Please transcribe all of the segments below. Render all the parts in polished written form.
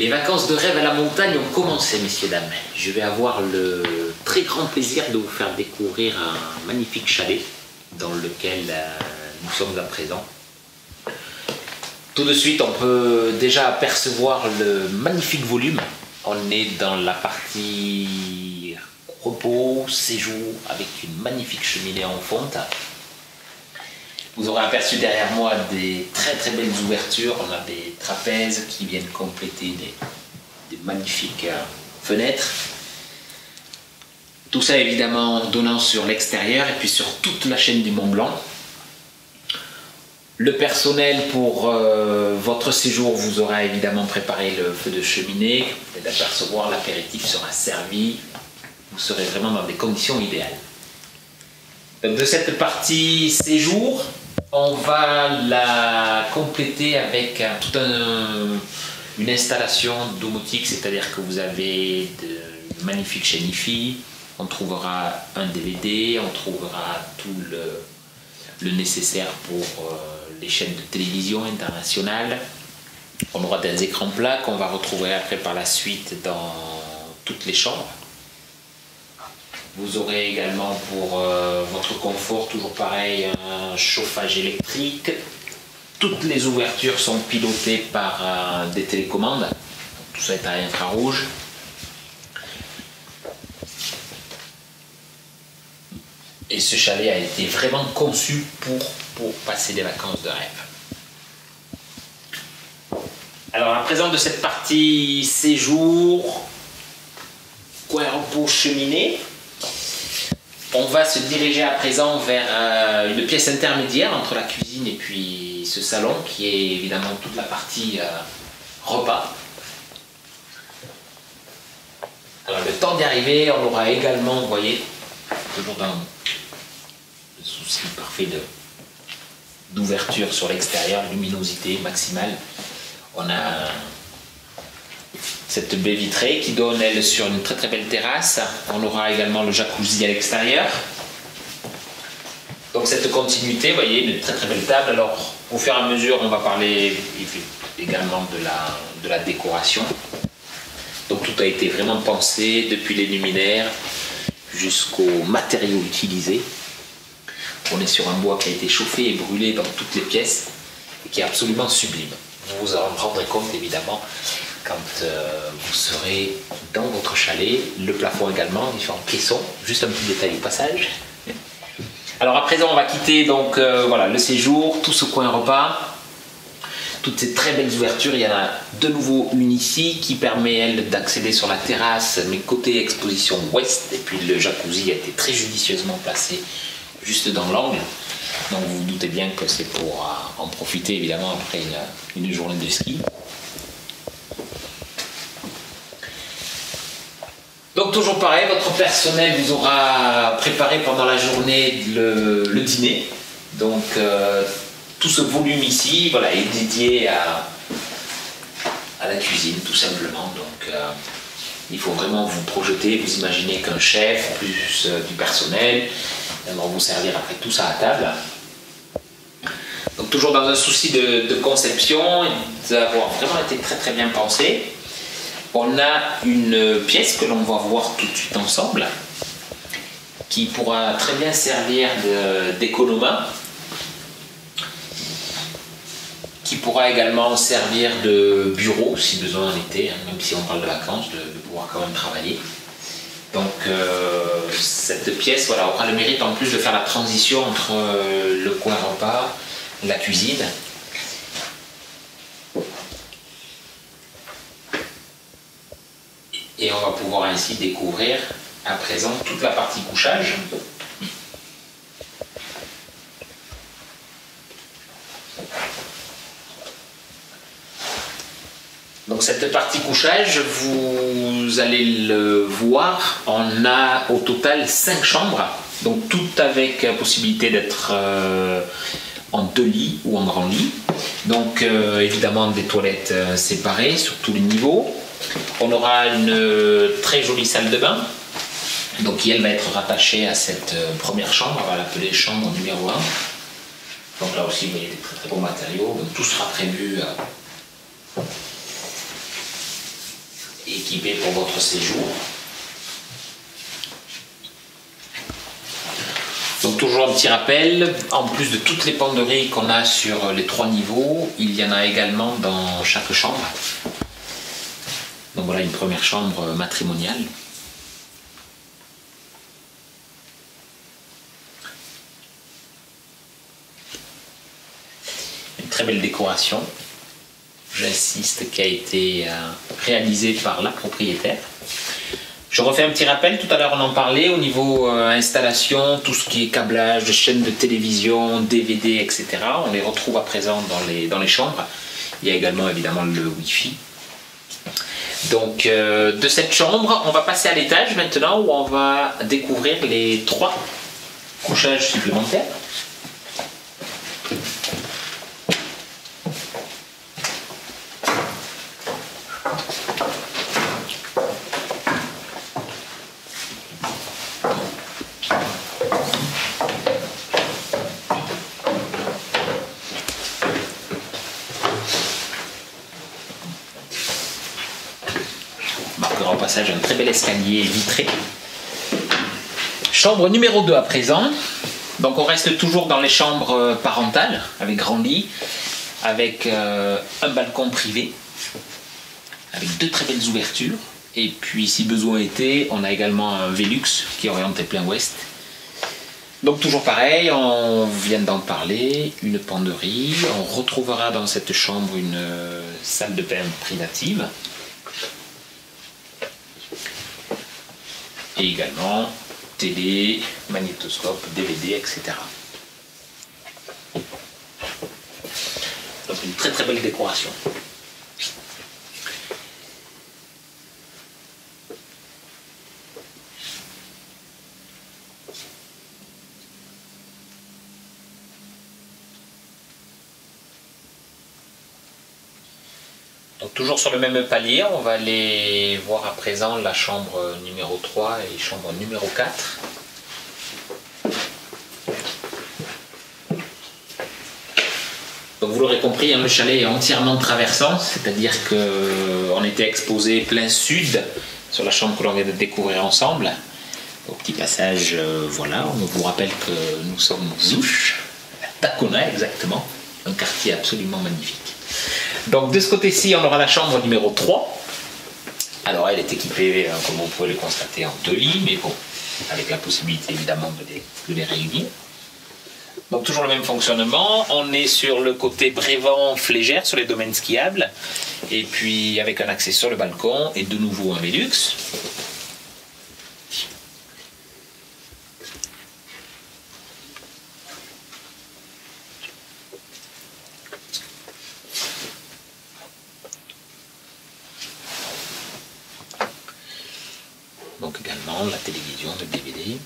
Les vacances de rêve à la montagne ont commencé, messieurs, dames. Je vais avoir le très grand plaisir de vous faire découvrir un magnifique chalet dans lequel nous sommes à présent. Tout de suite, on peut déjà apercevoir le magnifique volume. On est dans la partie repos, séjour, avec une magnifique cheminée en fonte. Vous aurez aperçu derrière moi des très belles ouvertures. On a des trapèzes qui viennent compléter des magnifiques fenêtres. Tout ça évidemment donnant sur l'extérieur et puis sur toute la chaîne du Mont Blanc. Le personnel pour votre séjour vous aura évidemment préparé le feu de cheminée. Vous pouvez apercevoir, l'apéritif sera servi. Vous serez vraiment dans des conditions idéales. De cette partie séjour, on va la compléter avec toute une installation domotique, c'est-à-dire que vous avez de magnifiques chaînes Hi-Fi, on trouvera un DVD, on trouvera tout le nécessaire pour les chaînes de télévision internationales. On aura des écrans plats qu'on va retrouver après par la suite dans toutes les chambres. Vous aurez également pour votre confort, toujours pareil, un chauffage électrique. Toutes les ouvertures sont pilotées par des télécommandes. Tout ça est à infrarouge. Et ce chalet a été vraiment conçu pour passer des vacances de rêve. Alors à présent de cette partie séjour, coin repos cheminée, on va se diriger à présent vers une pièce intermédiaire entre la cuisine et puis ce salon qui est évidemment toute la partie repas. Alors le temps d'y arriver, on aura également, vous voyez, toujours dans le souci parfait d'ouverture sur l'extérieur, luminosité maximale. On a cette baie vitrée qui donne elle sur une très belle terrasse. On aura également le jacuzzi à l'extérieur. Donc cette continuité, vous voyez, une très belle table. Alors au fur et à mesure, on va parler également de la décoration. Donc tout a été vraiment pensé, depuis les luminaires jusqu'aux matériaux utilisés. On est sur un bois qui a été chauffé et brûlé dans toutes les pièces et qui est absolument sublime. Vous vous en rendrez compte évidemment quand vous serez dans votre chalet. Le plafond également, différents caissons, juste un petit détail au passage. Alors à présent on va quitter donc voilà, le séjour, tout ce coin repas, toutes ces très belles ouvertures. Il y en a de nouveau une ici qui permet elle d'accéder sur la terrasse, mais côté exposition ouest, et puis le jacuzzi a été très judicieusement placé juste dans l'angle. Donc vous vous doutez bien que c'est pour en profiter évidemment après une journée de ski. Donc toujours pareil, votre personnel vous aura préparé pendant la journée le dîner. Donc tout ce volume ici, voilà, est dédié à la cuisine tout simplement. Donc il faut vraiment vous projeter, vous imaginez qu'un chef plus du personnel viendront vous servir après tout ça à table. Donc toujours dans un souci de conception et d'avoir vraiment été très bien pensé. On a une pièce que l'on va voir tout de suite ensemble, qui pourra très bien servir d'économa, qui pourra également servir de bureau si besoin en été, hein, même si on parle de vacances, de pouvoir quand même travailler. Donc cette pièce voilà, aura le mérite en plus de faire la transition entre le coin repas et la cuisine. Et on va pouvoir ainsi découvrir à présent toute la partie couchage. Donc cette partie couchage, vous allez le voir, on a au total 5 chambres, donc toutes avec possibilité d'être en 2 lits ou en grand lit. Donc évidemment des toilettes séparées sur tous les niveaux. On aura une très jolie salle de bain, donc qui elle va être rattachée à cette première chambre, on va l'appeler chambre numéro 1. Donc là aussi vous voyez des très bons matériaux, donc tout sera prévu équipé pour votre séjour. Donc toujours un petit rappel, en plus de toutes les penderies qu'on a sur les 3 niveaux, il y en a également dans chaque chambre. Donc voilà une première chambre matrimoniale. Une très belle décoration, j'insiste, qui a été réalisée par la propriétaire. Je refais un petit rappel, tout à l'heure on en parlait, au niveau installation, tout ce qui est câblage, de chaînes de télévision, DVD, etc. On les retrouve à présent dans les chambres. Il y a également évidemment le Wi-Fi. Donc de cette chambre, on va passer à l'étage maintenant où on va découvrir les 3 couchages supplémentaires. Au passage un très bel escalier vitré. Chambre numéro 2 à présent. Donc on reste toujours dans les chambres parentales avec grand lit, avec un balcon privé, avec 2 très belles ouvertures. Et puis si besoin était, on a également un Velux qui est orienté plein ouest. Donc toujours pareil, on vient d'en parler, une penderie. On retrouvera dans cette chambre une salle de bain privative. Et également télé, magnétoscope, DVD, etc. Donc une très très belle décoration. Donc toujours sur le même palier, on va aller voir à présent la chambre numéro 3 et chambre numéro 4. Donc vous l'aurez compris, le chalet est entièrement traversant, c'est-à-dire qu'on était exposé plein sud sur la chambre que l'on vient de découvrir ensemble. Au petit passage, voilà, on vous rappelle que nous sommes Zouch, Tacona exactement, un quartier absolument magnifique. Donc de ce côté-ci, on aura la chambre numéro 3. Alors elle est équipée, comme vous pouvez le constater, en 2 lits, mais bon, avec la possibilité évidemment de les réunir. Donc toujours le même fonctionnement, on est sur le côté Brévent-Flégère, sur les domaines skiables, et puis avec un accès sur le balcon, et de nouveau un Velux. Donc également la télévision, le DVD.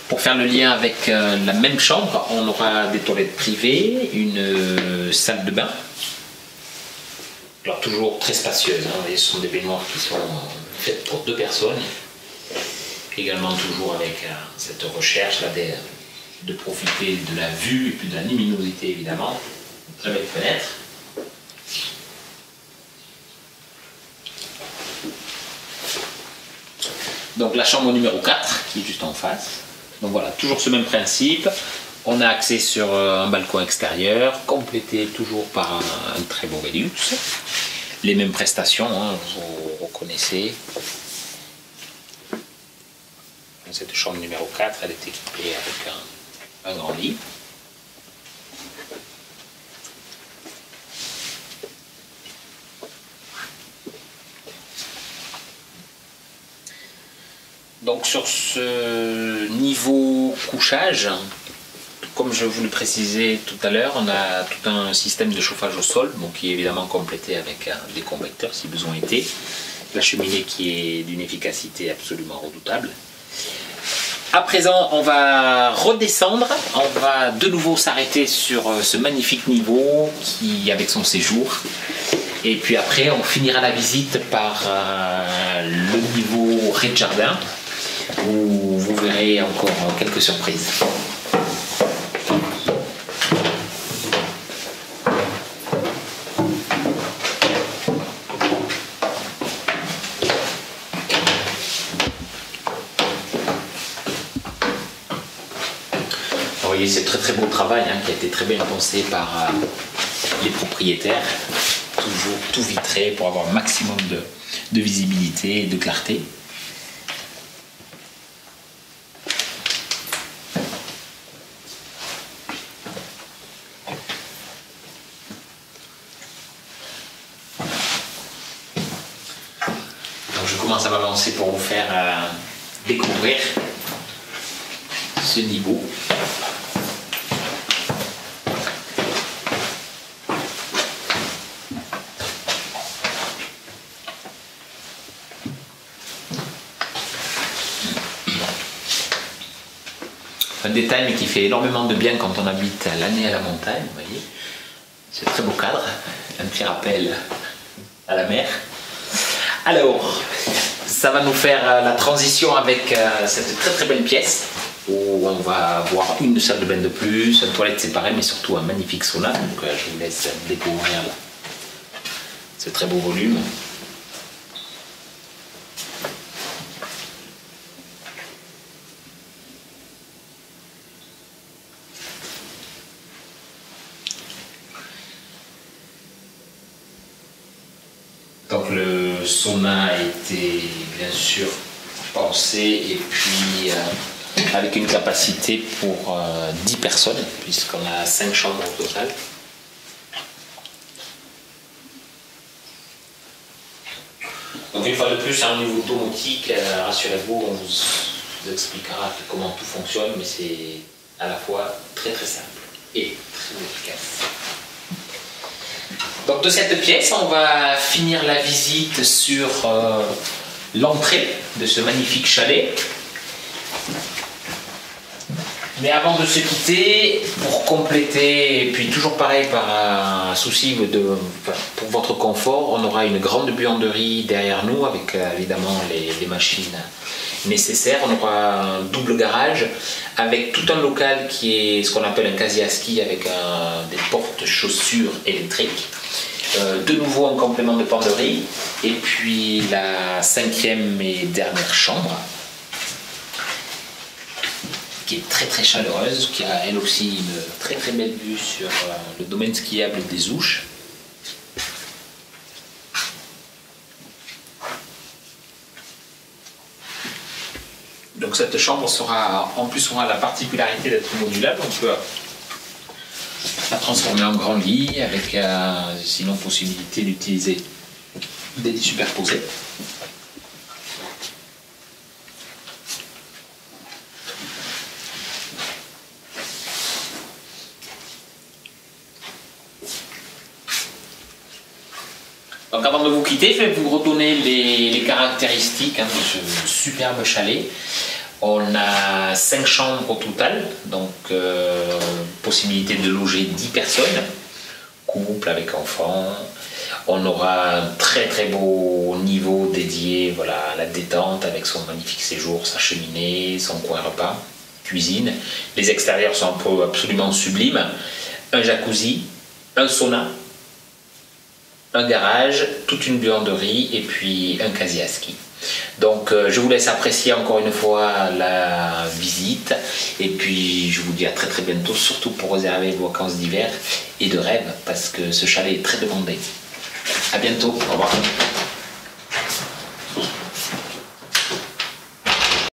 Pour faire le lien avec la même chambre, on aura des toilettes privées, une salle de bain. Alors toujours très spacieuse, hein. Ce sont des baignoires qui sont faites pour 2 personnes. Également toujours avec cette recherche là, de profiter de la vue et puis de la luminosité évidemment. Très belle fenêtre. Donc la chambre numéro 4 qui est juste en face. Donc voilà, toujours ce même principe. On a accès sur un balcon extérieur, complété toujours par un très beau Velux. Les mêmes prestations, hein, vous reconnaissez. Cette chambre numéro 4, elle est équipée avec un grand lit. Donc sur ce niveau couchage, comme je vous le précisais tout à l'heure, on a tout un système de chauffage au sol, donc qui est évidemment complété avec des convecteurs si besoin était. La cheminée qui est d'une efficacité absolument redoutable. À présent, on va redescendre, on va de nouveau s'arrêter sur ce magnifique niveau qui avec son séjour. Et puis après, on finira la visite par le niveau rez-de-jardin, où vous verrez encore quelques surprises. voyez, c'est très très beau travail hein, qui a été très bien pensé par les propriétaires. Toujours tout vitré pour avoir un maximum de visibilité et de clarté. Donc je commence à m'avancer pour vous faire découvrir ce niveau. Un détail mais qui fait énormément de bien quand on habite l'année à la montagne, vous voyez. C'est un très beau cadre, un petit rappel à la mer. Alors, ça va nous faire la transition avec cette très très belle pièce où on va voir une salle de bain de plus, une toilette séparée, mais surtout un magnifique sauna. Donc je vous laisse découvrir ce très beau volume. Donc le sauna a été bien sûr pensé et puis avec une capacité pour 10 personnes puisqu'on a 5 chambres au total. Donc une fois de plus, au niveau domotique, rassurez-vous, on vous expliquera comment tout fonctionne, mais c'est à la fois très très simple et très efficace. Donc de cette pièce, on va finir la visite sur l'entrée de ce magnifique chalet. Mais avant de se quitter, pour compléter, et puis toujours pareil par un souci pour votre confort, on aura une grande buanderie derrière nous avec évidemment les machines nécessaires. On aura un double garage avec tout un local qui est ce qu'on appelle un casier à ski avec des portes-chaussures électriques. De nouveau un complément de penderie et puis la 5e et dernière chambre qui est très très chaleureuse, qui a elle aussi une très très belle vue sur le domaine skiable des Ouches. Donc cette chambre sera en plus aura la particularité d'être modulable. On peut la transformer en grand lit avec sinon possibilité d'utiliser des lits superposés. Donc avant de vous quitter, je vais vous redonner les caractéristiques de ce superbe chalet. On a 5 chambres au total, donc possibilité de loger 10 personnes, couple avec enfants. On aura un très très beau niveau dédié à la détente avec son magnifique séjour, sa cheminée, son coin repas, cuisine. Les extérieurs sont absolument sublimes. Un jacuzzi, un sauna, un garage, toute une buanderie et puis un casier à ski. Donc je vous laisse apprécier encore une fois la visite et puis je vous dis à très très bientôt, surtout pour réserver vos vacances d'hiver et de rêve parce que ce chalet est très demandé. À bientôt, au revoir.